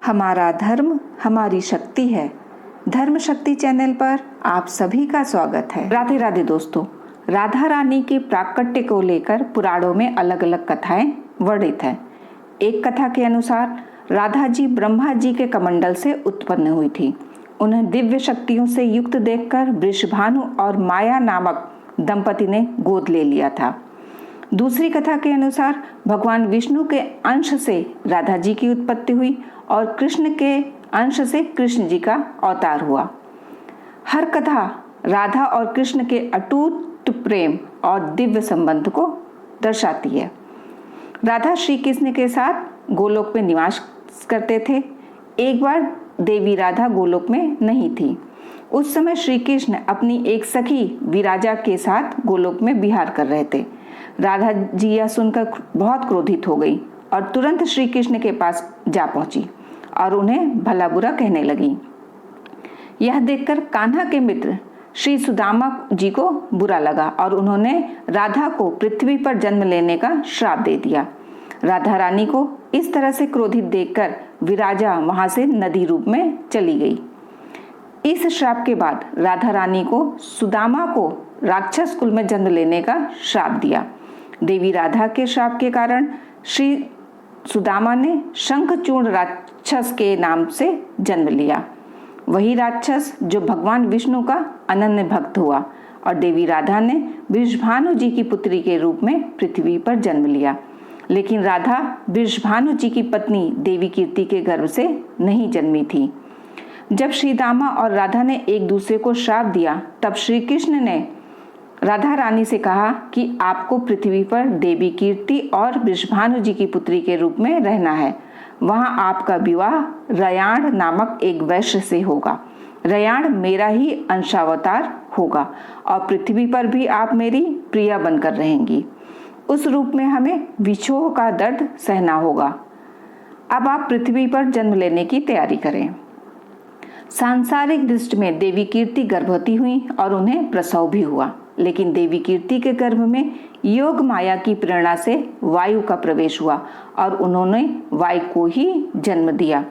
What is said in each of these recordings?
हमारा धर्म हमारी शक्ति है। धर्म शक्ति चैनल पर आप सभी का स्वागत है। राधे राधे दोस्तों, राधा रानी के प्राकट्य को लेकर पुराणों में अलग अलग कथाएं वर्णित हैं। एक कथा के अनुसार राधा जी ब्रह्मा जी के कमंडल से उत्पन्न हुई थी। उन्हें दिव्य शक्तियों से युक्त देखकर वृषभानु और माया नामक दंपति ने गोद ले लिया था। दूसरी कथा के अनुसार भगवान विष्णु के अंश से राधा जी की उत्पत्ति हुई और कृष्ण के अंश से कृष्ण जी का अवतार हुआ। हर कथा राधा और कृष्ण के अटूट प्रेम और दिव्य संबंध को दर्शाती है। राधा श्री कृष्ण के साथ गोलोक में निवास करते थे। एक बार देवी राधा गोलोक में नहीं थी। उस समय श्री कृष्ण अपनी एक सखी विराजा के साथ गोलोक में विहार कर रहे थे। राधा जी यह सुनकर बहुत क्रोधित हो गई और तुरंत श्री कृष्ण के पास जा पहुंची और उन्हें भला बुरा कहने लगी। यह देखकर कान्हा के मित्र श्री सुदामा जी को बुरा लगा और उन्होंने राधा को पृथ्वी पर जन्म लेने का श्राप दे दिया। राधा रानी को इस तरह से क्रोधित देखकर विराजा वहां से नदी रूप में चली गई। इस श्राप के बाद राधा रानी को सुदामा को राक्षस कुल में जन्म लेने का श्राप दिया। देवी राधा के श्राप के कारण श्री सुदामा ने शंखचूर्ण राक्षस के नाम से जन्म लिया। वही राक्षस जो भगवान विष्णु का अनन्य भक्त हुआ और देवी राधा ने वृषभानु जी की पुत्री के रूप में पृथ्वी पर जन्म लिया। लेकिन राधा वृषभानु जी की पत्नी देवी कीर्ति के गर्भ से नहीं जन्मी थी। जब श्री दामा और राधा ने एक दूसरे को श्राप दिया, तब श्री कृष्ण ने राधा रानी से कहा कि आपको पृथ्वी पर देवी कीर्ति और वृषभानु जी की पुत्री के रूप में रहना है। वहां आपका विवाह रयाण नामक एक वैश्य से होगा। रयाण मेरा ही अंशावतार होगा और पृथ्वी पर भी आप मेरी प्रिया बनकर रहेंगी। उस रूप में हमें विछोह का दर्द सहना होगा। अब आप पृथ्वी पर जन्म लेने की तैयारी करें। सांसारिक दृष्टि में देवी कीर्ति गर्भवती हुई और उन्हें प्रसव भी हुआ। लेकिन देवी कीर्ति के गर्भ में योग माया की प्रेरणा से वायु का प्रवेश हुआ और उन्होंने वायु को ही जन्म दिया।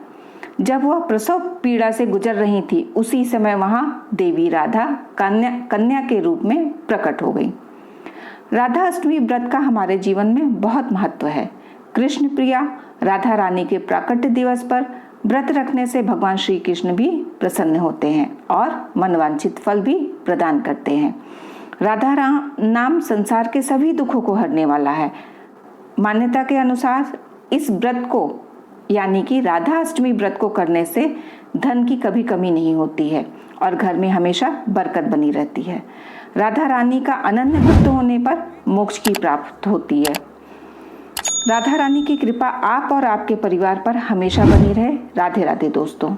जब वह प्रसव पीड़ा से गुजर रही थी, उसी समय वहां देवी राधा कन्या के रूप में प्रकट हो गई। राधा अष्टमी व्रत का हमारे जीवन में बहुत महत्व है। कृष्ण प्रिया राधा रानी के प्राकट्य दिवस पर व्रत रखने से भगवान श्री कृष्ण भी प्रसन्न होते हैं और मनवांछित फल भी प्रदान करते हैं। राधा नाम संसार के सभी दुखों को हरने वाला है। मान्यता के अनुसार इस व्रत को यानी कि राधा अष्टमी व्रत को करने से धन की कभी कमी नहीं होती है और घर में हमेशा बरकत बनी रहती है। राधा रानी का अनन्य भक्त होने पर मोक्ष की प्राप्त होती है। राधा रानी की कृपा आप और आपके परिवार पर हमेशा बनी रहे। राधे राधे दोस्तों।